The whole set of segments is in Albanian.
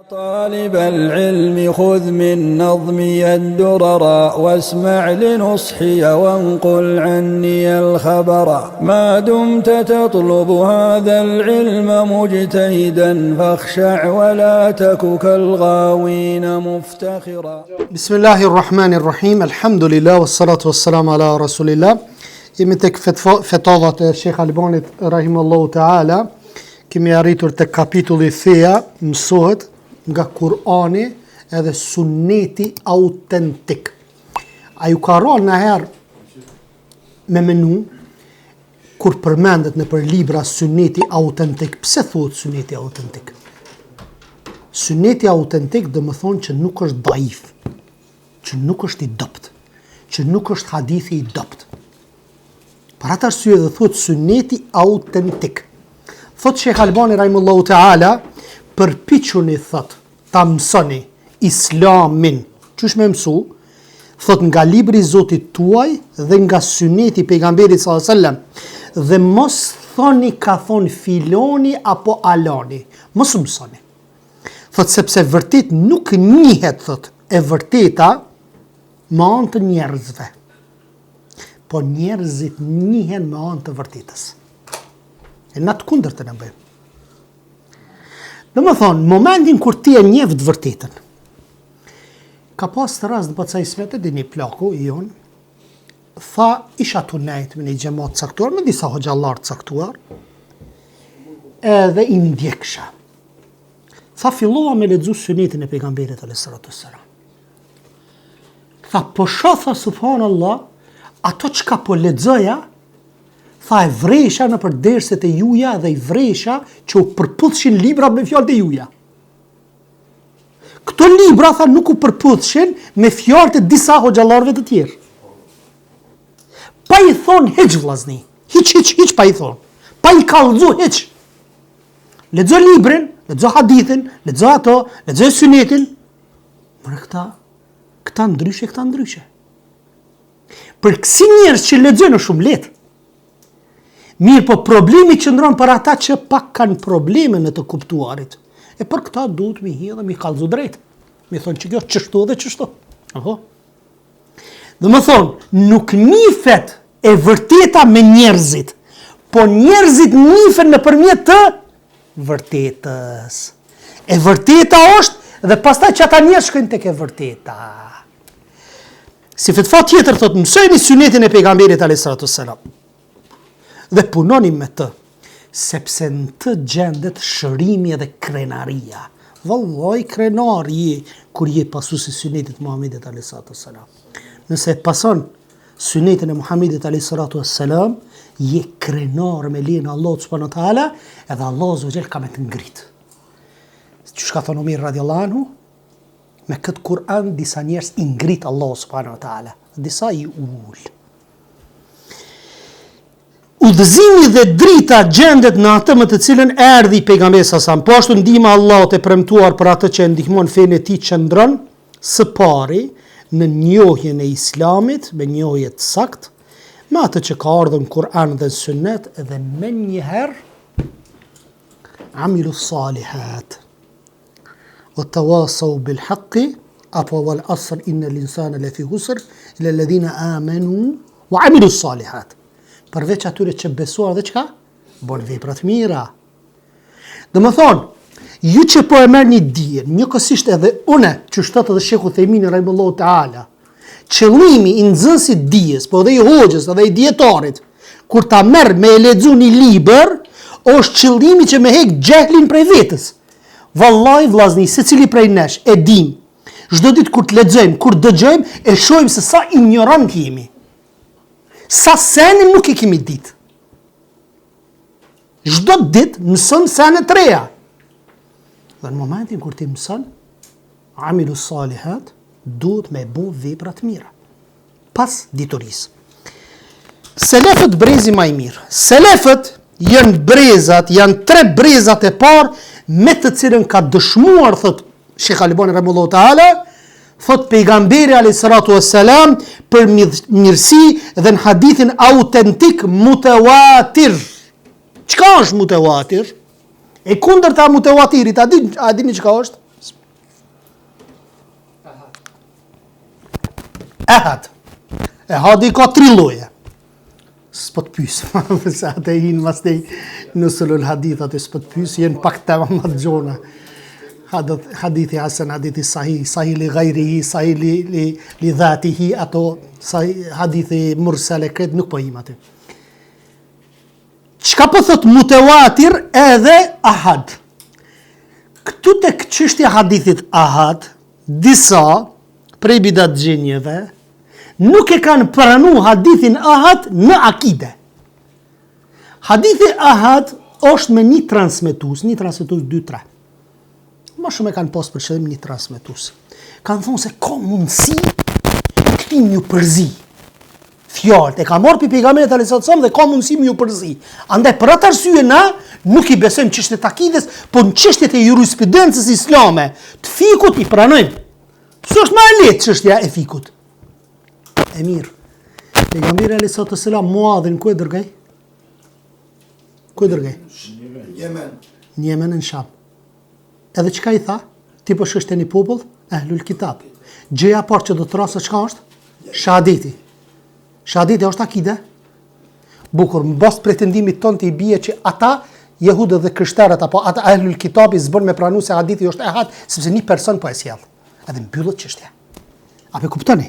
طالب العلم خذ من نظمي الدرر واسمع لنصحي وانقل عني الخبر ما دمت تطلب هذا العلم مجتهدا فاخشع ولا تك كالغاوين مفتخرا. بسم الله الرحمن الرحيم الحمد لله والصلاة والسلام على رسول الله. Jemi tek fetadhat e Sheikh Albanit rahimahullahu taala. Kemi arritur tek kapitulli Thea, mësohet nga Kurani edhe sunneti autentik. A ju ka rënë në herë me menu kur përmendet në për libra sunneti autentik? Pse thuhet sunneti autentik? Sunneti autentik dhe më thonë që nuk është daif, që nuk është i dopt, që nuk është hadithi i dopt. Për atë arsye dhe thuhet sunneti autentik. Thot Sheikh Albani rahimahullahu taala, përpiquni thot ta mësoni islamin. Çush më mësu? Thot nga libri i Zotit tuaj dhe nga sunneti i pejgamberit sallallahu alajhi wasallam. Dhe mos thoni ka thon filoni apo alani. Mos mësoni. Thot sepse vërtet nuk njihet thot e vërteta me anë të njerëzve. Po njerëzit njihen me anë të vërtetës. E na të kundërtën e bëjmë. Dhe më thonë, momentin kur ti e njeh të vërtetën, ka pas të rast në pëtësa ismetet dhe një plaku i jonë, tha isha të nejtë me një gjemat caktuar, me disa hoxhallar caktuar, edhe i ndjeksha. Tha fillova me lexu sunetin e pejgamberit alayhis salam. Tha po shoha subhanallah, ato çka po lexoja, tha e vresha në për derset e juja dhe i vresha që u përputhshin libra me fjalët e juja. Këto libra tha nuk u përputhshin me fjalët e disa hoxhallarëve të tjerë. Pa i thonë hiç vllazni, hiç pa i thonë, pa i kallëzu hiç. Lexo librin, lexo hadithin, lexo ato, lexo sunetin. Por këta ndryshe. Për kësi njerëz që lexojnë është shumë lehtë. Mirë, po problemi qëndron për ata që pak kanë probleme në të kuptuarit. E për këta duhet mi hi dhe mi kallëzu drejt. Mi thonë që kjo çështu dhe çështu. Aho. Dhe më thonë, nuk nifet e vërteta me njerëzit, po njerëzit nifen nëpërmjet të vërtetës. E vërteta është dhe pastaj që ata njerëz shkojnë tek e vërteta. Si fetfa tjetër thot mësojni sunetin e pejgamberit alayhis salam. Dhe punoni me të, sepse në të gjendet shërimi dhe krenaria. Vallai krenari kur je pasuesi sunetit Muhamedit alayhis salam. Nëse pason sunetin e Muhamedit alayhis salam, je krenar me lejen e Allahut subhanahu wa taala, edhe Allahu subhanahu ka me të ngrit. Çu ka thonë Omer radhiyallahu anhu, me këtë Kur'an disa njerëz i ngrit Allahu subhanahu wa taala, disa i ul. Udhëzimi dhe drita gjendet në atë më të cilën erdhi pejgamberi sa sa. Po ashtu ndihma e Allahut e premtuar për atë që ndihmon fenë e tij qëndron së pari në njohjen e Islamit, me njohje të saktë, me atë që ka ardhur në Kur'an dhe Sunnet, dhe menjëherë amilu salihat. وتواصوا بالحق أو والعصر إن الإنسان لفي خسر إلا الذين آمنوا وعملوا الصالحات. Përveç atyre që besuar dhe çka? Bon vepra të mira. Dhe më thonë, ju që po e merr një dije, njëkohësisht edhe une, që shtot edhe Sheikh Uthaymin rahimahullahu taala, qëllimi i nxënësit dijes, po edhe i hoxhës, edhe i dietarit, kur ta merr me e lexu një libër, është qëllimi që me hek xhehlin prej vetës. Vallahi vllazni, secili prej nesh e dim. Çdo ditë kur të lexojmë, kur dëgjojmë, e shohim se sa ignorant jemi. Sa sene nuk e kemi ditë. Çdo ditë mëson sene të reja. Dhe në momentin kur ti mëson, amilu salihat, duhet me bu vepra të mira. Pas diturisë. Selefët brezi më i mirë. Selefët janë brezat, janë 3 brezat e parë me të cilën ka dëshmuar, thot Sheikh Albani rahimahullahu taala, thot pejgamberi alayhis salatu wassalam për mirësi dhe në hadithin autentik mutawatir. Çka është mutawatir? E kundërta mutawatirit, a dini çka është? Ehad. Ehadi ka 3 lloje. S'po të pysë, se atë e hinë mas tej në sulul hadith, atë s'po të pysë, jenë pak të më të gjona. Hadithi hasan, hadithi sahih li gajrihi, sahih li dhatihi, ato hadithi mursale, këtë nuk po him aty. Qka po thot mutawatir edhe ahad? Këtu të çështja hadithit ahad, disa prej bidat gjenjeve, nuk e kanë pranu hadithin ahad në akide. Hadithi ahad është me një transmetus 2-3. Ma shumë e kanë pas për qëllim një transmetus. Kanë thonë se ka mundësi këti një përzi. Fjallët e ka marrë për pejgamberit alayhis salam dhe ka mundësi më ju përzi. Andaj për atë arsye na nuk i besojmë çështjet e akides, por në çështjet e jurisprudencës islame, të fikut i pranojmë. Pse është më e lehtë çështja e fikut. E mirë. Pejgamberi alayhis salam Muadhin ku e dërgoi? Ku e dërgoi? Në Yemen në Sham. Edhe çka i tha? Ti po shkështe një popull, ehlul kitab. Gjëja parë që do të rrasë çka është? Shahadeti. Shahadeti është akide. Bukur, mbas pretendimit ton të i bie që ata jehudët dhe krishterët apo ata ehlul kitab i zbën me pranu se hadithi është ehad, sepse një person po e sjell. Edhe mbyllet çështja. Apo kuptoni?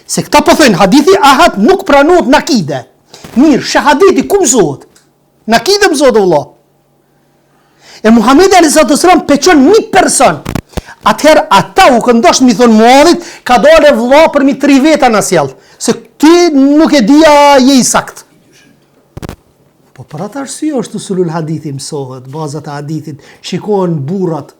Se këta po thënë hadithi ahad nuk pranohet në akide. Mirë, shahadeti ku mësohet? Në akide mësohet vëlla. E Muhamedi alayhis salam peqon një person. Atëherë ata u këndosh mi thonë Muadhit, ka dole vëlla për mi 3 veta në sjell. Se ti nuk e dia je i sakt. Po për atë arsye është usulul hadithi mësohet, bazat e hadithit, shikohen burrat.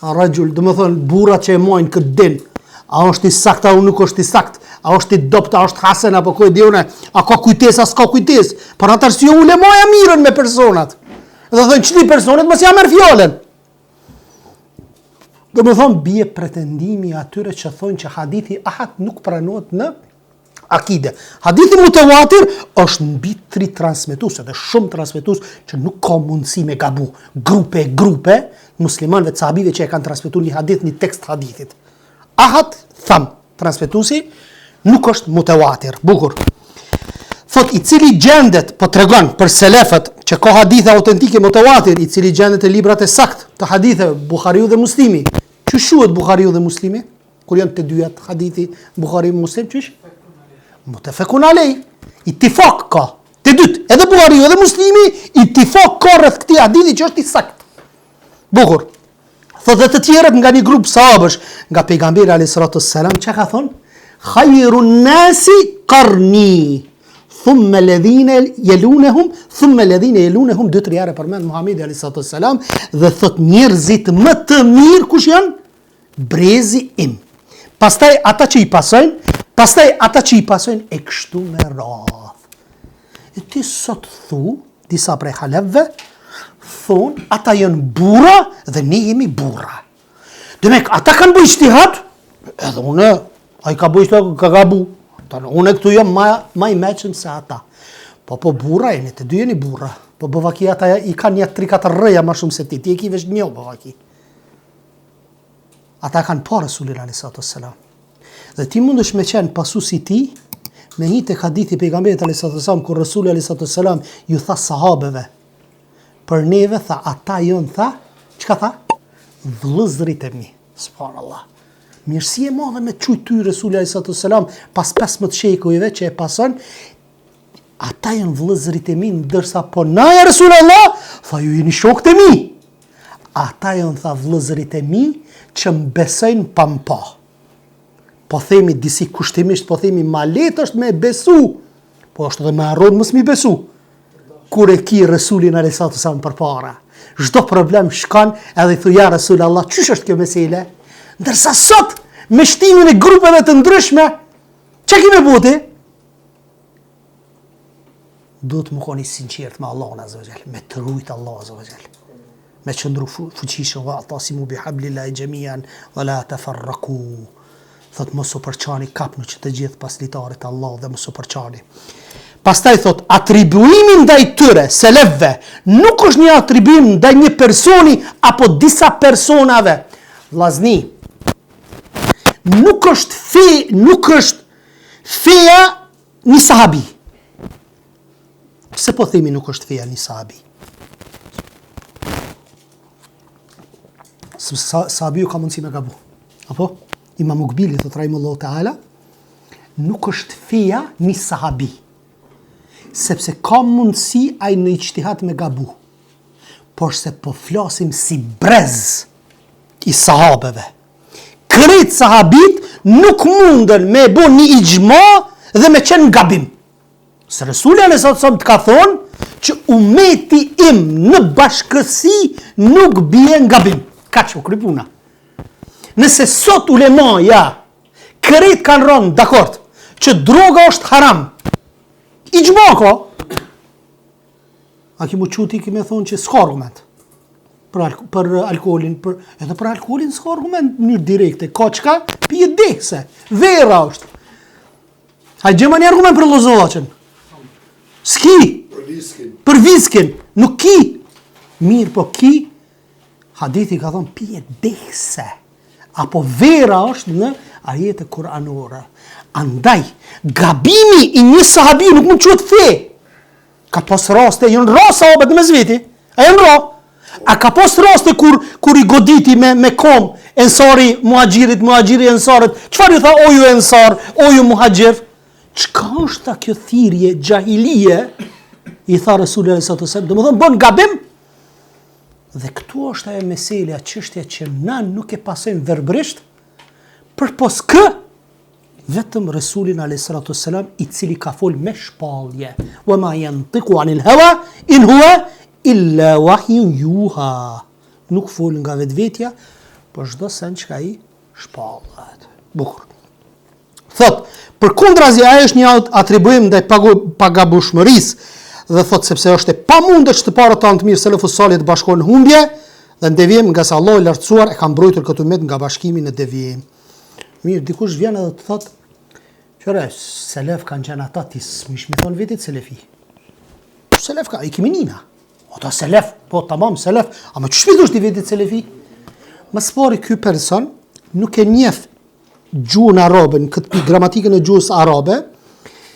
Rajul, do të thonë burrat që e mojnë këtë din. A është i sakt apo nuk është i sakt? A është i dopt, a është hasen apo ku e diune? A ka kujtesë, as ka kujtesë? Për atë arsye ulemoja mirën me personat. Dhe thonë çdo personet mos ja merr fjalën. Do të thonë bie pretendimi atyre që thonë që hadithi ahad nuk pranohet në akide. Hadithi mutawatir është mbi 3 transmetues, dhe shumë transmetues që nuk ka mundësi me gabu. Grupe muslimanëve të sahabive që e kanë transmetuar një hadith, një tekst hadithit. Ahad tham transmetuesi nuk është mutawatir. Bukur. Thot i cili gjendet, po tregon për selefët që ka hadithe autentike mutawatir, i cili gjendet e librat e sakt të hadithe Buhariu dhe Muslimi. Që shuhet Buhariu dhe Muslimi? Kur janë të dyja hadithi Buhariu dhe Muslim, çish? Mutafakun alej. Ittifaq ka. Të dytë, edhe Buhariu dhe Muslimi ittifaq ka rreth këtij hadithi që është i sakt. Bukur. Thot dhe të tjerët nga një grup sahabësh, nga pejgamberi alayhis salam, çka ka thonë? Khayrun nasi qarni. Thumma alladhina yalunhum, thumma alladhina yalunhum, 2-3 herë përmend Muhamedi alayhis salam dhe thot njerëzit më të mirë kush janë? Brezi im. Pastaj ata që i pasojnë, e kështu me radhë. E ti sot thu, disa prej halevve, thonë ata janë burra dhe ne jemi burra. Demek ata kanë bëj ijtihad, edhe unë, ai ka bëj ijtihad, ka gabu. Unë këtu jam ma i meqëm se ata. Po burra jeni, të dy jeni burra. Po bëvaki ata i kanë një 3-4 rëja ma shumë se ti. Ti e ki vesh një bëvaki. Ata kanë pa Resulin alayhis salam. Dhe ti mundesh me qenë pasusi ti, me një të hadithi pejgamberit alayhis salam, kur Resuli alayhis salam ju tha sahabeve, për neve tha, ata jonë tha, çka tha? Vëllezërit e mi. Subhanallah. Mirësi e madhe me çuj ty Resuli alayhis salam pas 15 shekujve që e pason, ata janë vëllezërit e mi, ndërsa po na ja Resulullah, tha ju jeni shokët e mi. Ata janë tha vëllezërit e mi që mbesojnë pampa. Po themi disi kushtimisht, po themi ma lehtë është me besu, po është edhe me harron mos mi besu. Kur e ki Resulin alayhis salam përpara, çdo problem shkon edhe i thu ja Resulullah, çish është kjo mesele? Ndërsa sot, me shtimin e grupeve të ndryshme, që kime bëti? Do të më koni sinqert me Allahun azza wa jall, me të rujt Allah azza wa jall, me qëndru fuqishëm, wa'tasimu bihablillahi jamian, wa la tafarraqu. Thot mos u përçani kapnu që të gjithë paslitarit Allah dhe mos u përçani. Pastaj thot atribuimi ndaj tyre, selefëve, nuk është një atribuim ndaj një personi apo disa personave. Vllazni, nuk është feja një sahabi. Pse po themi nuk është feja një sahabi? Sahabiu ka mundësi me gabu. Apo? Imam Ukbili, thot rahimahullahu ta'ala, nuk është feja një sahabi. Sepse ka mundësi ai në ijtihad me gabu. Por se po flasim si brez i sahabeve. Krejt sahabit nuk munden me bo një ijma dhe me qenë gabim. Se Resuli a.s. të ka thonë që umeti im në bashkësi nuk bie në gabim. Ka që kry puna. Nëse sot ulemaja krejt kanë rënë dakord që droga është haram, ijma ka, a ki mu quti ki me thonë që s'ka argument për alkoholin, edhe për alkoholin s'ka argument në njërë direkte, ka qka pije dekse, vera është. A gjema një argument për lozovaçen, s'ki, për viskin, nuk ki, mirë po ki, hadithi ka thonë pije dekse, apo vera është në ajete kuranore. Andaj, gabimi i një sahabi nuk mund qëtë fe. Ka pos raste, jënë ra sahabet në mezveti, a jënë ra. A ka pos raste kur i goditi me kom, ensari muhajiri ensarit, qëfar ju tha o ju ensar, o ju muhajir? Qka është ta kjo thirje gjahilije, i tha Resulli a.s. Dhe më thonë, bon gabim, dhe këtu është ajo meselja, çështja që na nuk e pasojmë verbrisht, përpos kë, vetëm Resulin a.s. i cili ka fol me shpallje. Wa ma yantiqu anil hawa in huwa illa wahyun yuha. Nuk fol nga vetvetja, por çdo sen që ai shpallet. Bukur. Thot, përkundrazi ajo është një atribuim ndaj pagabushmërisë, dhe thot sepse është e pamundeshme të parë të mirë selefus salih të bashkohen në humbje dhe në devijim, nga sa Allahu i lartësuar e ka mbrojtur këtë umet nga bashkimi në devijim. Mirë, dikush vjen edhe të thot, qëre, selef kanë qenë ata ti s'mish mi thonë vetit selefi. Selef ka, i kemi nina. Ata selef, po tamam selef, ama që shpitush ti vetit selefi? Më spari ky person nuk e njeh gjuhën arabe, në këtë gramatikën e gjuhës arabe,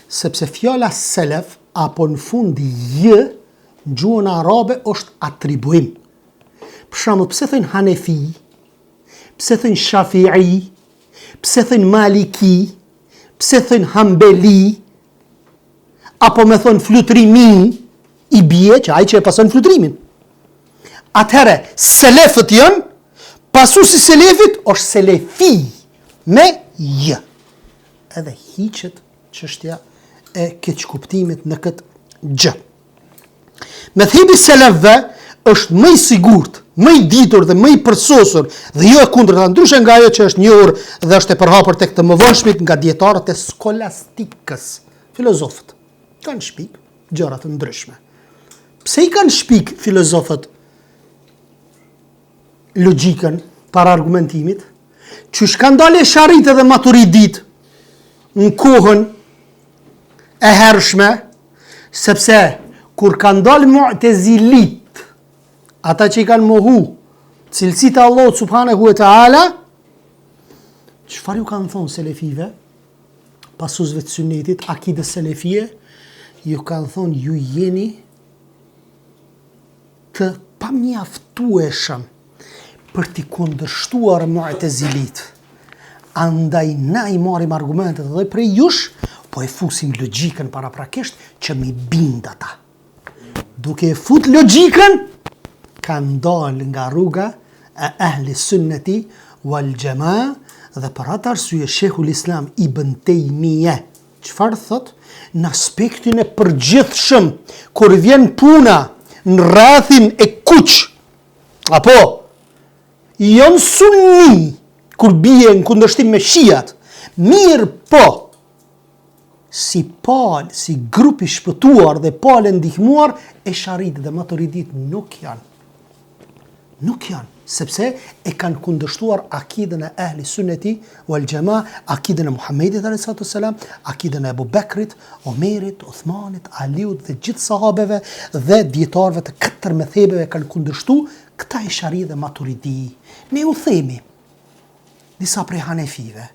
sepse fjala selef apo në fund jë, në gjuhën arabe është atribuim. Për shembull, pse thënë Hanefi, pse thënë Shafi'i, pse thënë Maliki, pse thënë Hambeli, apo me thënë flutrimi, i bie që ai që e pason flutrimin. Atëherë, selefët janë, pasuesi selefit është selefi, me jë. Edhe hiqet çështja e keqkuptimit në këtë gjë. Medhebi selefëve është më i sigurt, më i ditur dhe më i përsosur dhe jo e kundërta, ndryshe nga ajo që është njohur dhe është e përhapur tek të mëvonshmit nga dietarët e skolastikës, filozofët. Kanë shpik gjëra të ndryshme. Pse i kanë shpik filozofët logjikën para argumentimit? Qysh kanë dalë Sharit dhe Maturidit në kohën e hershme, sepse kur kanë dalë Mu'tezilit, ata që i kanë mohu cilësitë e Allahut subhanahu wa taala, çfarë ju kanë thonë selefive, pasuesve të sunetit, akidës selefie, ju kanë thonë ju jeni të pamjaftueshëm për t'i kundërshtuar Mu'tezilit. Andaj na i marrim argumentet dhe prej jush, po e fusim logjikën paraprakisht që mi bind ata. Duke e fut logjikën, kanë dalë nga rruga e ehli sunneti wal jamaa dhe për atë arsye Sheikhul Islam Ibn Taymiyah çfarë thot në aspektin e përgjithshëm kur vjen puna në rrethin e kuq, apo janë sunni kur bie në kundërshtim me shiat, mirë po si palë, si grupi shpëtuar dhe palë ndihmuar, e Sharit dhe Maturidit nuk janë. Nuk janë, sepse e kanë kundërshtuar akidën e ehli sunneti wal jamaa, akidën e Muhammedit a.s., akidën e Abu Bekrit, Omerit, Uthmanit, Aliut dhe gjithë sahabeve dhe dietarëve të katër methebeve kanë kundërshtu këta e Sharit dhe Maturidi. Ne u themi, disa prej Hanefive,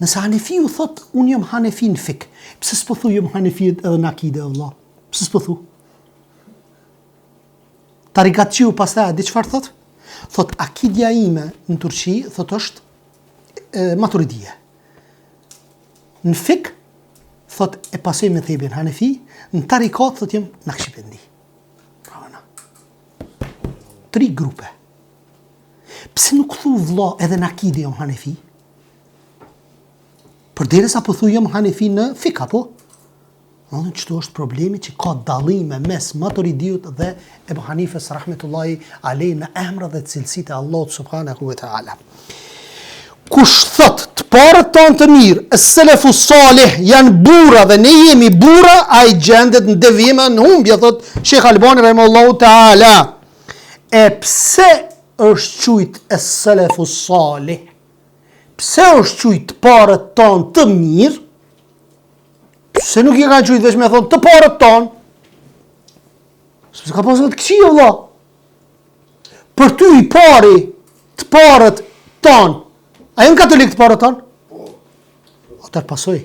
Nëse Hanefiu thot, unë jam Hanefi në fik, pse s'po thu jam Hanefi edhe në akide e Allah? Pse s'po thu? Tarikatçiu pastaj di çfarë thot? Thot akidja ime në Turqi, thot është maturidie. Në fik, thot e pasoj me thebin Hanefi, në tarikat thot jem Nakshibendi. Prana. 3 grupe. Pse nuk thu vlla edhe në akide jam Hanefi? Përderisa po thu jam Hanefi në fik apo? Qëto është problemi që ka dallime mes Maturidiut dhe Ebu Hanifes rahmetullahi alej në emra dhe cilësitë e Allahut subhanahu wa taala. Kush thot të parët tonë të mirë, es-selefu salih janë burra dhe ne jemi burra, ai gjendet në devijime, në humbje, thot Sheikh Albani rahimahullahu taala. E pse është quajt es-selefu salih? Pse është quajt të parët tonë të mirë? Se nuk i kanë qujtë veç me thonë të parët tonë. Se ka pasë të këqia, valla. Për ty i pari të parët tonë. A jenë katolik të parët tonë? Atër pasoj.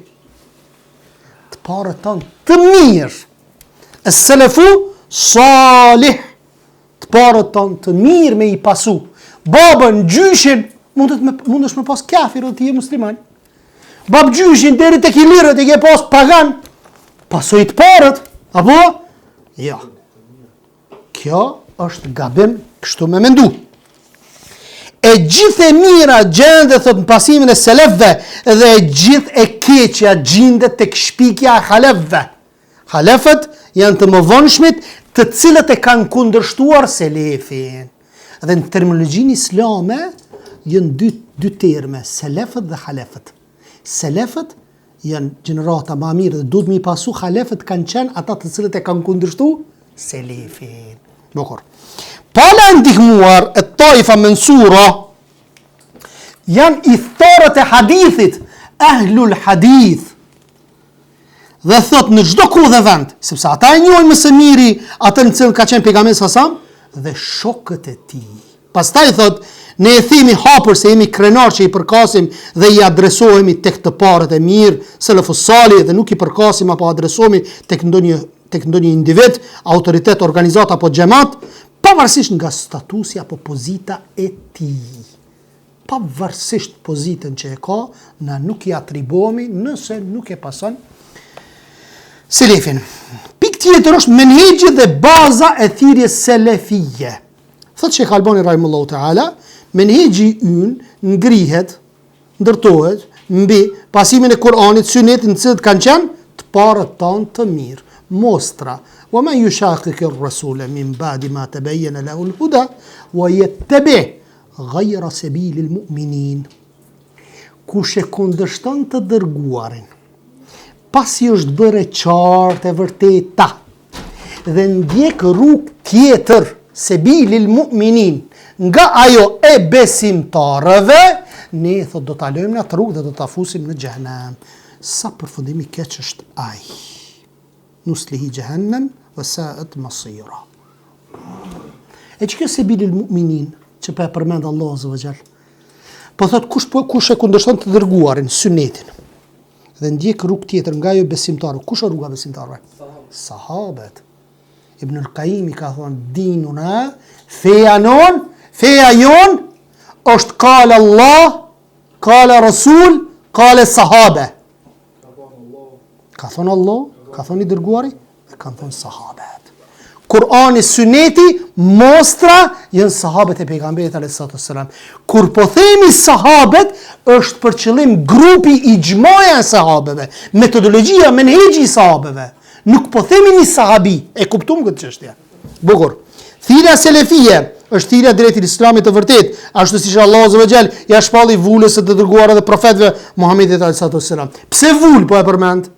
Të parët tonë të mirë. Es-selefu salih. Të parët tonë të mirë me i pasu. Babën, gjyshin, mundesh me pas kafir o ti je musliman. Bab gjyshin deri tek i lirët e ke pas pagan. Pasoj të parët, apo? Jo. Kjo është gabim kështu me mendu. E gjithë e mira gjende thot në pasimin e selefve dhe e gjithë e keqja gjendet tek shpikja e halefve. Halefët janë të mëvonshmit të cilët e kanë kundërshtuar selefin. Dhe në terminologjinë islame janë dy terme, selefët dhe halefët. Selefët janë gjenerata më mirë dhe duhet mi pasu, halefët kanë qenë ata të cilët e kanë kundërshtu selefin. Bokor. Pala ndihmuar e taifa mensura janë i thorët e hadithit, ahlul hadith. Dhe thot në çdo kohë dhe vend, sepse ata e njohin më së miri atë në cilën ka qenë pejgamberi sallallahu dhe shokët e tij. Pastaj thot ne e themi hapur se jemi krenar që i përkasim dhe i adresohemi tek të parët e mirë, selefus salih, dhe nuk i përkasim apo adresohemi tek ndonjë individ, autoritet, organizat apo xhamat, pavarësisht nga statusi apo pozita e tij. Pavarësisht pozitën që e ka, na nuk i atribuohemi nëse nuk e pason selefin. Pikë tjetër është menhexhi dhe baza e thirrjes selefie. Thot Sheikh Albani rahimahullahu taala, menhexhi ynë ngrihet, ndërtohet mbi pasimin e Kur'anit, Sunetit, në cilët kanë qenë të parët tanë të mirë. Mostra, wa man yushaqiqi ar-rasula min ba'di ma tabayyana lahu al-huda wa yattabi ghayra sabili al-mu'minin. Kush e kundërshton të dërguarin, pasi është bërë qartë e vërteta dhe ndjek rrugë tjetër, sebilil mu'minin, nga ajo e besimtarëve, ne thot do ta lëmë në atë rrugë dhe do ta fusim në xhenem. Sa përfundimi keq është ai. Nuslihi jahannam wa sa'at masira. E që kjo sebilil mu'minin, që pa e përmend Allah azza wa jall. Po thot kush e kundërshton të dërguarin, Sunetin, dhe ndjek rrugë tjetër nga ajo besimtarë. Kush është rruga besimtarëve? Sahabët. Ibn al-Qayyim ka thonë dinuna, feja jon është kale Allah, kale Rasul, kale sahabe. Ka thonë Allah, ka thonë i dërguari, dhe ka thonë sahabet. Kur'ani, Suneti, mostra janë sahabet e pejgamberit a.s. Kur po themi sahabet, është për qëllim grupi i gjmaja e sahabeve, metodologjia, menhexhi i sahabeve. Nuk po themi një sahabi, e kuptum këtë çështje. Bukur. Thirrja selefie është thirrja drejt Islamit të vërtet, ashtu siç Allahu azza wa jall ja shpalli vulës së të dërguara dhe profetëve Muhamedit sallallahu alaihi. Pse vul po e përmend?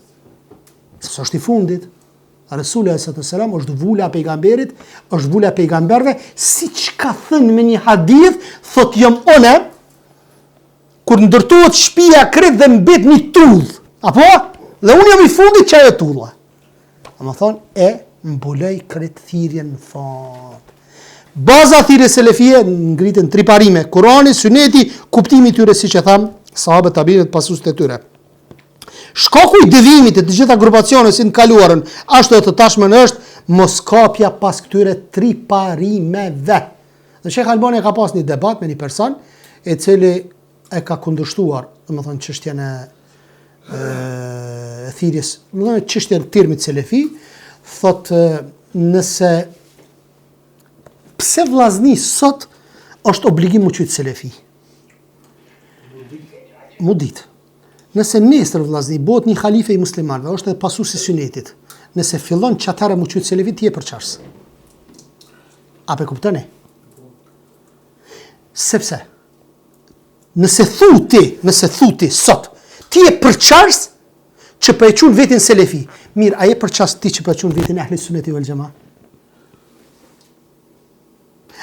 Sepse është i fundit. Rasuli sallallahu alaihi është vula e pejgamberit, është vula e pejgamberëve, siç ka thënë me një hadith, thot jam one kur ndërtohet shtëpia krejt dhe mbet një tull, apo? Dhe unë jam i fundit që ajo tulla. Më thonë, e mbulej kretë thirrjen në fat. Baza thirrjes selefie ngritën 3 parime, Kurani, Suneti, kuptimi i tyre siç e tham sahabët tabiinët pasuesit e tyre. Shkaku i devimit të gjitha grupacioneve si në kaluarën, ashtu edhe të tashmen është moskapja pas këtyre triparimeve. Dhe Shekh Albani ka pas një debat me një person i cili e ka kundërshtuar, domethënë çështjen e thirrjes, domethënë çështjen e termit selefi, thotë nëse pse vllazni sot është obligim mu qytë selefi. Mu ditë. Nëse nesër vllazni bëhet një halife i muslimanëve, është edhe pasuesi i sunetit. Nëse fillon çatare mu qytë selefi, ti je përçars. A pe kuptoni? Sepse nëse thu ti sot, ti je përçars që po e quajnë vetin selefi. Mirë, a je përçars ti që po e quajnë vetin ehli sunneti wal jamaa?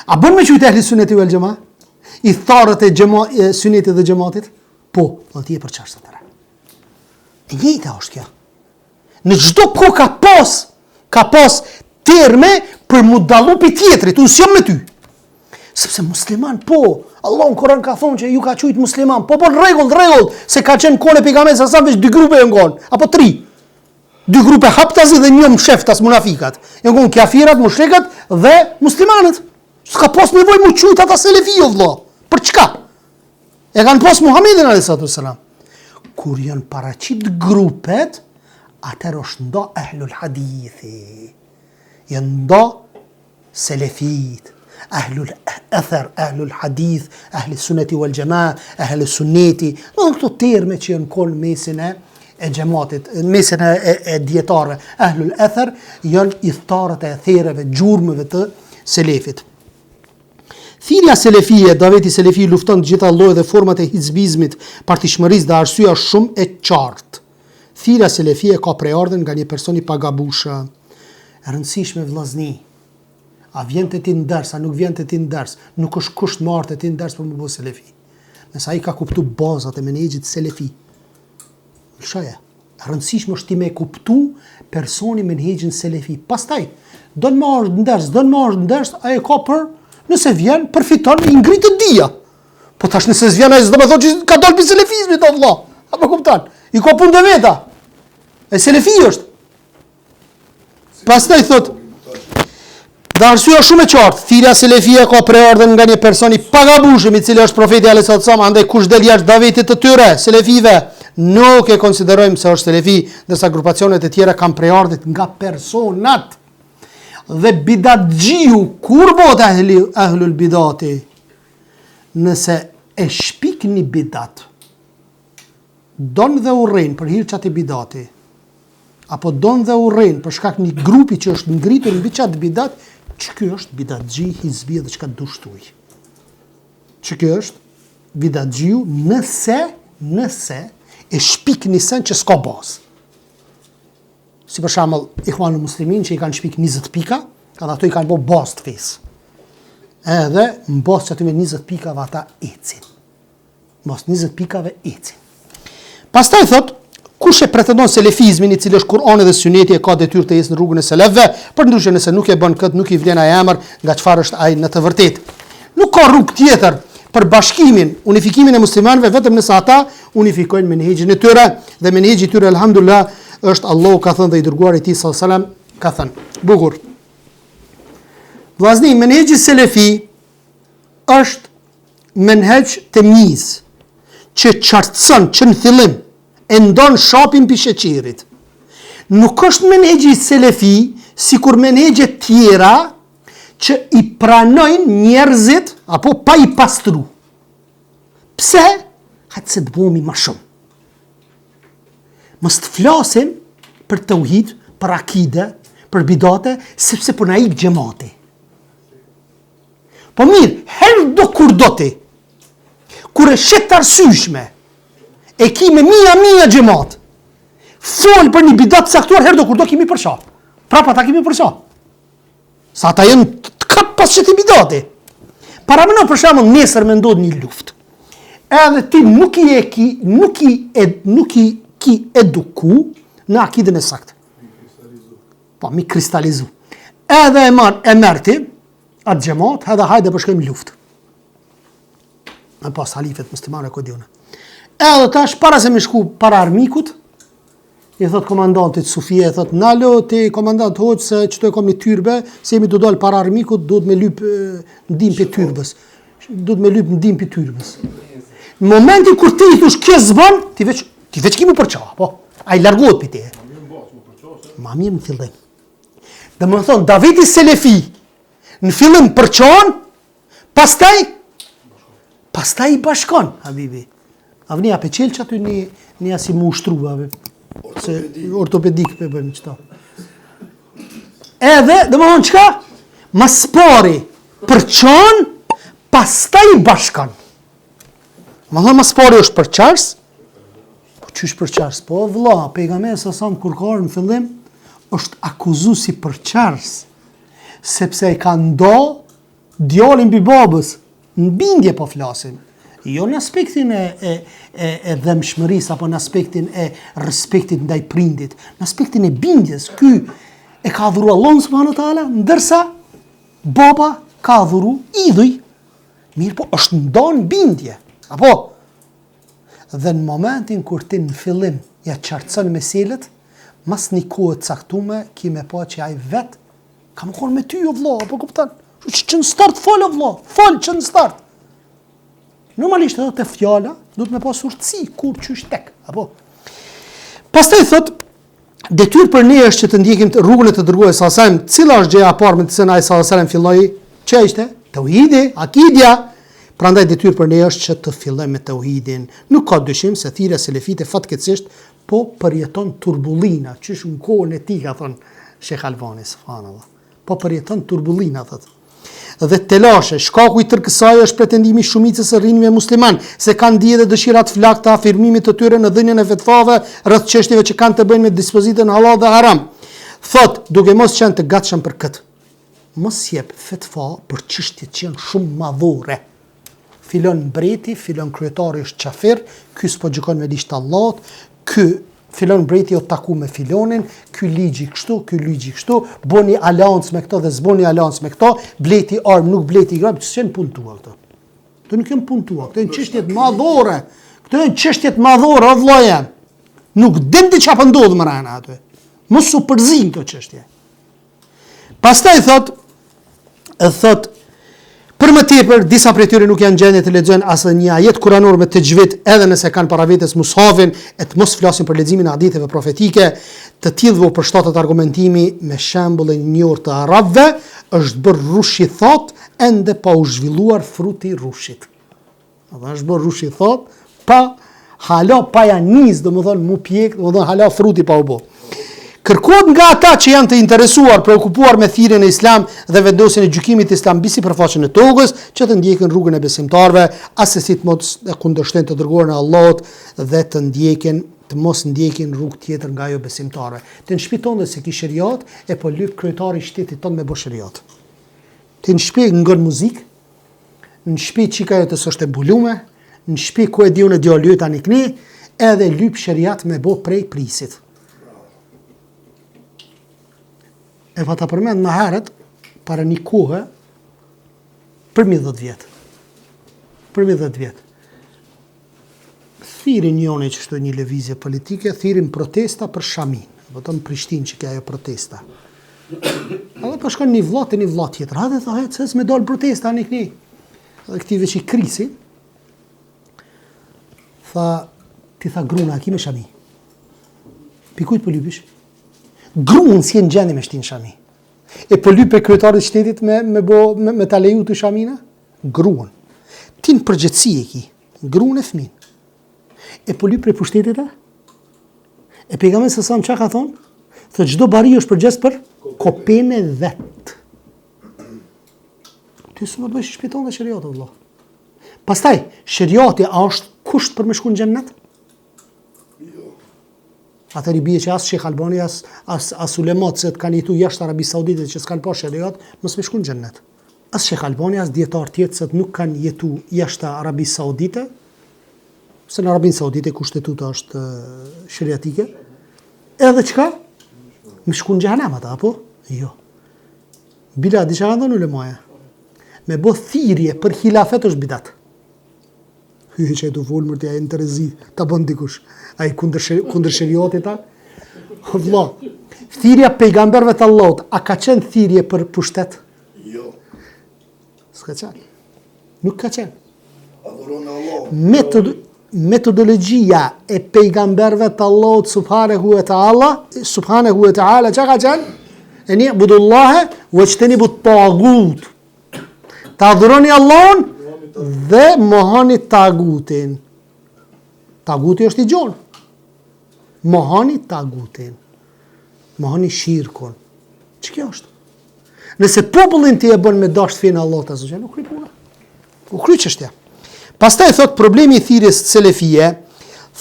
A bën me qujtë ehli sunneti wal jamaa? I tharët e sunetit dhe xhamatit? Po, ti je përçars atëra. E njëjta është kjo. Në çdo kohë ka pas terme për mu dallu pi tjetrit, unë s'jam me ty. Sepse musliman, po, Allah në Koran ka thonë që ju ka qujtë musliman, po rregull, se ka qenë kone pejgamberit sa veç 2 grupe janë ngon, apo 3. 2 grupe haptazi dhe një msheftas munafikat. Janë ngon kafirat, mushrikët dhe muslimanët. S'ka pas nevojë mu qujtë ata selefi o vëlla. Për çka? E kanë pas Muhamedit alayhi salam. Kur janë paraqit grupet, atëherë është ndo ahlul hadithi. Janë ndo selefit, ahlul athar, ahlul hadith, ahli sunneti wal jamaa, ahli sunneti. Në këto terme që janë konë mesin e xhamatit, mesin e dietarëve, ahlul athar janë idhtarët e therrëve, gjurmëve të selefit. Thirrja selefie, daveti selefi lufton të gjitha llojet dhe format e hizbizmit, partishmërisë dhe arsyeja është shumë e qartë. Thirrja selefie ka preardhën nga një person i pagabushë. E rëndësishme vllazni. A vjen te ti ndërs, a nuk vjen te ti ndërs, nuk është kusht marrë te ti ndërs për më bëu selefi. Nëse ai ka kuptu bazat e menaxhit selefi. Shoja. E rëndësishme është ti me kuptu personi menaxhin selefi. Pastaj, do të marrë ndërs, ai ka për nëse vjen, përfiton, i ngritë dia. Po tash nëse s'vjen, ai s'do me thotë që ka dalë për selefizmit, o vëlla. Apo kupton? I ka punë dhe veta. E selefi është. Pastaj thot, dhe arsyeja shumë e qartë, thirrja selefie ka preardhën nga një person i pagabushëm, i cili është profeti alayhis salam, andaj kush del jashtë davetit të tyre, selefive, nuk e konsiderojmë se është selefi, ndërsa grupacionet e tjera kanë preardhët nga personat. Dhe bidatxhiu, kur bëhet ahlul bidati? Nëse e shpik një bidat, don dhe urren për hir çati bidati, apo don dhe urren për shkak një grupi që është ngritur mbi çat bidat, ç'ky është bidatxhi, hizbi dhe çka dushtuj. Ç'ky është bidatxhiu nëse e shpik një sen që s'ka bazë. Si për shembull Ikhwanul Muslimin që i kanë shpik 20 pika, kanë ato i kanë bërë bazë të fesë. Edhe në bazë që aty me 20 pikave ata ecin. Mbas 20 pikave ecin. Pastaj thot, kush e pretendon selefizmin, i cili është Kur'ani dhe Suneti, e ka detyrë të ecë në rrugën e selefëve, përndryshe nëse nuk e bën këtë, nuk i vlen ai emër nga çfarë është ai në të vërtetë. Nuk ka rrugë tjetër për bashkimin, unifikimin e muslimanëve vetëm nëse ata unifikojnë menhexhin e tyre, dhe menhexhi i tyre alhamdulillah është Allahu ka thënë dhe i dërguari i tij sallallahu alajhi wasallam ka thënë. Bukur. Vllazni, menhexhi selefi është menhex temyiz që qartëson që në fillim e ndon shapin pi sheqerit. Nuk është menhexhi selefi sikur menhexhet tjera që i pranojnë njerëzit apo pa i pastru. Pse? Hajtë se të bëhemi më shumë. Mos të flasim për tauhid, për akide, për bidate, sepse po na ik xhamati. Po mirë, herë do kur do ti, kur e shet arsyeshme, e ki me mia xhamat, fol për një bidat saktuar, herë do kur do kimi përsha. Prapa ta kimi përsha. Sa ata janë të kap pas çeti bidati. Para më për shembull nesër më ndodh një luftë. Edhe ti nuk i ki eduku në akidën e saktë. Po, mi kristalizu. Edhe e merr ti atë xhamat, edhe hajde po shkojmë luftë. Me pas halifet muslimane kodjone. Edhe tash para se me shku para armikut, i thot komandantit Sufia, i thot nalo ti komandant hoq se çto e kam një tyrbe, se jemi do dal para armikut, duhet me lyp ndim pe tyrbës. Duhet me lyp ndim pe tyrbës. Në momentin kur ti i thush kjo zbon, ti veç ki mu përqa, po. Ai largohet për ti. Ma mirë në fillim. Dhe më thonë, Davidi Selefi, në fillim përqon, pastaj i bashkon, habibi. Avni ape qelë që aty një asi mu ushtru, habibi. Se ortopedik për bëjmë qëta. Edhe, dhe më thonë qka? Mas pari përqon, pastaj i bashkon. Më thonë mas pari është përqars, po qysh përqars? Po vlla, pejgamberi sa sa më kurkar në fillim, është akuzu si përqars, sepse i ka ndo djalin mbi babës, në bindje po flasim, jo në aspektin e dhemshmërisë apo në aspektin e respektit ndaj prindit, në aspektin e bindjes. Ky e ka adhuru Allahun subhanahu wa taala, ndërsa baba ka adhuru idhuj. Mirë po, është ndonë bindje. Apo? Dhe në momentin kur ti në fillim ja qartëson meselet, mas një kohë caktume, ki me pa që ai vet ka më konë me ty o vlla, apo kupton? Që në start fol o vlla, fol që në start. Normalisht edhe të fjala, duhet me pas urtësi, kur qysh tek, apo? Pastaj thot, detyrë për ne është që të ndjekim rrugën e të dërguarit sallallahu alajhi wasallam. Cila është gjëja e parë me të cilën ai sallallahu alajhi wasallam filloi? Ç'është ishte? Tauhidi, akidja. Prandaj detyrë për ne është që të fillojmë me tauhidin. Nuk ka dyshim se thirrja selefite fatkeqësisht po përjeton turbullina, çish në kohën e tij ka thënë Sheikh Albani, subhanallahu. Po përjeton turbullina thotë. Dhe telashe, shkaku i tërë kësaj është pretendimi shumicës së rinjve musliman, se kanë dije dhe dëshirat flak të afirmimit të tyre në dhënien e fetvave rreth çështjeve që kanë të bëjnë me dispozitën halal dhe haram. Thot, duke mos qenë të gatshëm për këtë, mos jep fetva për çështje që janë shumë madhore. Filon mbreti, filon kryetari është qafir, ky s'po gjykon me ligj të Allahut, ky filon mbreti o taku me filonin, ky ligji kështu, ky ligji kështu, boni aleancë me këto dhe zboni aleancë me këto, bleti armë, nuk bleti gram, që s'janë punë tua këto. Këto nuk janë punë tua, këto janë çështjet madhore. Këto janë çështjet madhore, o vëlla jam. Nuk dim ti çfarë ndodh më rana aty. Mos u përzin këto çështje. Pastaj thot, për më tepër, disa prej tyre nuk janë gjendje të lexojnë asë një ajet kuranor me të gjvit, edhe nëse kanë para vetes mushafin, e të mos flasin për leximin e haditheve profetike, të tillë u përshtatet argumentimi me shembullin e njohur të arabëve, është bërë rushi thot, ende pa u zhvilluar fruti i rushit. Edhe është bërë rushi thot, hala pa janë nis, domethënë mu pjek, domethënë hala fruti pa u bë. Kërkohet nga ata që janë të interesuar, preokupuar me thirrjen e Islam dhe vendosjen e gjykimit islam mbi sipërfaqen e tokës, që të ndjekin rrugën e besimtarëve, asesi të mos e kundërshtojnë të dërguarin e Allahut dhe të mos ndjekin rrugë tjetër nga ajo besimtarëve. Të në shtëpi tonë se ki sheriat e po lyp kryetari i shtetit tonë me bë sheriat. Të në shtëpi ngën muzikë, në shtëpi çika ajo të s'është e mbulume, në shtëpi ku e diun e djalë tani kni, edhe lyp sheriat me bë prej prisit. E pa ta përmend më herët, para një kohë, për 10 vjetë. Për 10 vjetë. Thirin njone që shto një lëvizje politike, thirin protesta për Shamin. Vëtëm Prishtinë që kja jo protesta. Edhe për shkon një vlat e një vlat tjetër. Hajde tha, se s'me dalë protesta një këni. Edhe këtive që i krisi, ti tha gruna, ki me Shami. Pikujt për lypish? Gruën si e në gjeni me shtinë Shami. E po lype kryetarit shtetit me ta leju të Shamina? Gruën. Ti në përgjithësi e ki. Gruën e fëmin. E po lype për pushtetit e? E pejgamberi sa sam qa ka thonë? Thë gjdo bari është përgjes për kopene vet. Ty së më bëjsh shpjeton dhe shëriatë, vëllah. Pastaj, shëriati është kusht për me shku në gjennet? Atër i bie që asë Sheikh Albani, asë ulemat se të kanë jetu jashtë Arabi Saudite që s'kanë pa shëriat, mos me shku në gjennet. Asë Sheikh Albani, asë djetar tjetë se të nuk kanë jetu jashtë Arabi Saudite, se në Arabin Saudite kushtetuta është shëriatike, edhe qka? Me shku në gjahenem ata, apo? Jo. Bila, di që ka ndonë ulemaja? Me bo thirje për hilafet është bidat. hyje që e du volë mërti, a e në të rezi, ta bën dikush, a i kundër shëriatit ta. Vlla, thirrja pejgamberëve të Allahut, a ka qenë thirrje për pushtet? Jo. S'ka qenë. Nuk ka qenë. Adhuroni Allahun. Metodologjia e pejgamberëve të Allahut subhanahu wa ta'ala, çka ka qenë? En i'budullaha wajtanibu at-taghut. Ta adhuroni Allahun dhe mohoni tagutin. Taguti është i gjonë. Mohoni tagutin. Mohoni shirkun. Që kjo është? Nëse popullin ti e bën me dasht finë Allah të zëgjë, nuk kry puna. Nuk kry çështja. Pastaj thot problemi i thirrjes selefie,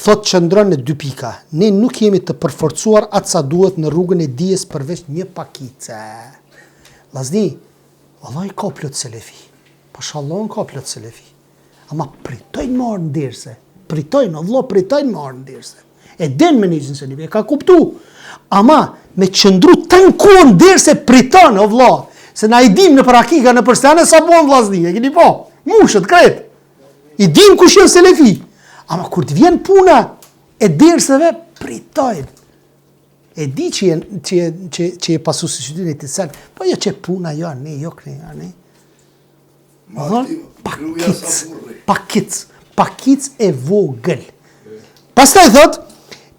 thot qëndron në 2 pika. Ne nuk jemi të përforcuar atë sa duhet në rrugën e dijes përveç një pakice. Vllazni, Allah i ka plot selefi. Pashallah ka plot selefi. Ama pritojnë marrë në derse. Pritojnë, Allah pritojnë marrë në derse. E den me njëzën selefi, e ka kuptu. Ama me qëndru të në kohën derse pritojnë, o vlla. Se na i dim në për hakika, në përstane sa bon vllazni, e keni po. Mushët, kretë. I dim kush janë selefi. Ama kur të vjen puna e derseve, pritojnë. E di që e pasu së qytën e të sen, po jo që puna jo, ne, jo këne, ne. Pakic e vogël. Pastaj thot,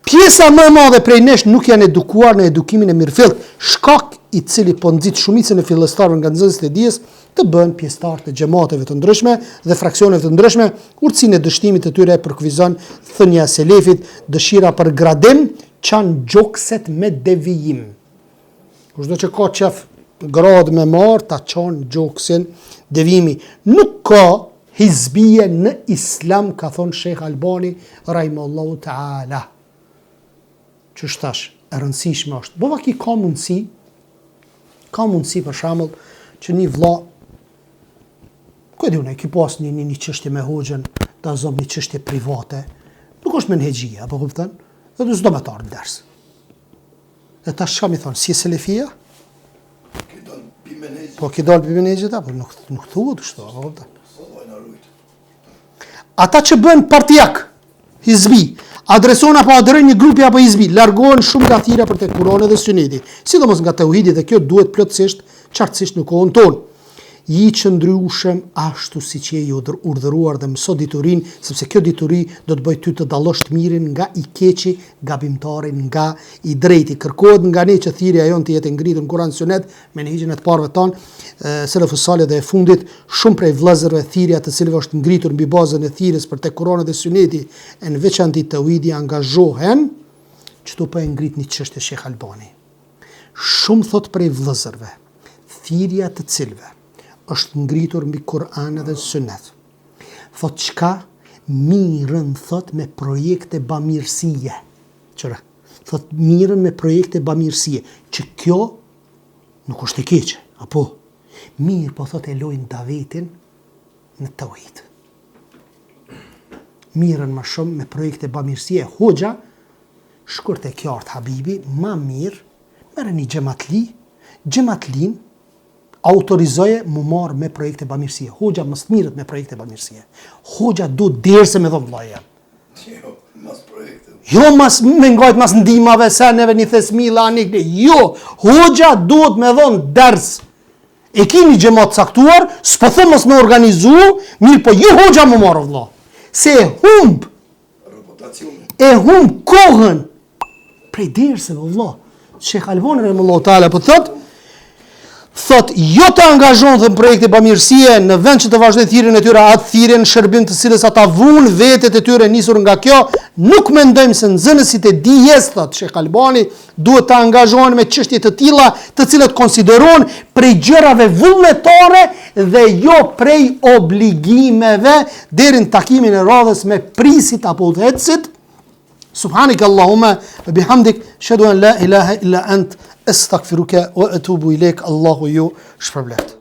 pjesa më e madhe prej nesh nuk janë edukuar në edukimin e mirëfillt, shkak i cili po nxit shumicën e fillestarëve nga nxënësit e dijes të bëhen pjesëtar të xhamateve të ndryshme dhe fraksioneve të ndryshme, urtësinë e dështimit të tyre për kufizon thënia e selefit, dëshira për gradim, çan gjokset me devijim. Kushdo që ka qef grad me marr, ta çon gjoksin devijimi. Nuk ka hizbie në islam, ka thonë Sheikh Albani rahimallahu ta'ala. Që shtash, e rëndësishme është. Bova ki ka mundësi për shembull që një vlla, ku e di unë, ki pas një çështje me hoxhën, ta zom një çështje private. Nuk është menhegjia, apo kupton? Dhe du s'do me tarë në ders. Dhe ta shka mi thonë, si e selefia? Po ki dalë pi menhegjit, apo nuk thuhet kështu, apo kupton? Ata që bën partijak, hizbi, adreson apo adherojnë një grupi apo hizbi, largohen shumë nga thirrja për te Kurani dhe Suneti, sidomos nga tauhidi, dhe kjo duhet plotësisht, qartësisht në kohën tonë. Ji qëndryshëm ashtu si që je urdhëruar dhe mëso diturin, sepse kjo dituri do të bëj ty të dallosh të mirin nga i keqi, gabimtarin nga i drejti. Kërkohet nga ne që thirrja jon të jetë ngritur në Kur'an Sunet, me nehigjën e të parëve tonë, selefus salih dhe e fundit, shumë prej vëllezërve thirrja të cilëve është ngritur mbi bazën e thirrjes për te Kurani dhe Suneti, e në veçantë tauhidi angazhohen, çto po e ngrit një çështje Sheikh Albani. Shumë thot prej vëllezërve, thirrja të cilëve është ngritur mbi Kur'an dhe Sunet. Thot çka mirën thot me projekte bamirësie. Qëra? Thot mirën me projekte bamirësie. Që kjo nuk është e keqe, apo? Mirë po thot e lojnë davetin në tauhid. Mirën më shumë me projekte bamirësie. Hoxha, shkurt e qartë habibi, ma mirë, merë një gjematlin, autorizoje mu marë me projekte bamirësie. Hoxha mës mirët me projekte bamirësie. Hoxha du derse me dhomë vlaja. Jo, mas projekte. Jo, mas me ngajt mas ndimave, seneve, një thesmila, anikne. Jo, hoxha duhet me dhomë ders. E kini gjemat saktuar, s'po thë mës me organizu, mirë po jo hoxha mu marë vla. Se e humb kohën prej derse vla. Sheikh Albani rahimahullahu taala po thot, jo të angazhon dhe në projekte bamirësie në vend që të vazhdojnë thirrjen e tyre, atë thirrjen shërbim të cilës ata vunë vetet e tyre nisur nga kjo, nuk mendojmë se nxënësit e dijes, thot Sheikh Albani, duhet të angazhohen me çështje të tilla, të cilat konsiderohen prej gjërave vullnetare dhe jo prej obligimeve, deri në takimin e radhës me prisit apo udhëhecit. Subhanak Allahumma wa bihamdik, ashhadu an la ilaha illa ant, astaghfiruka wa atubu ilaik. Allahu ju shpërblet.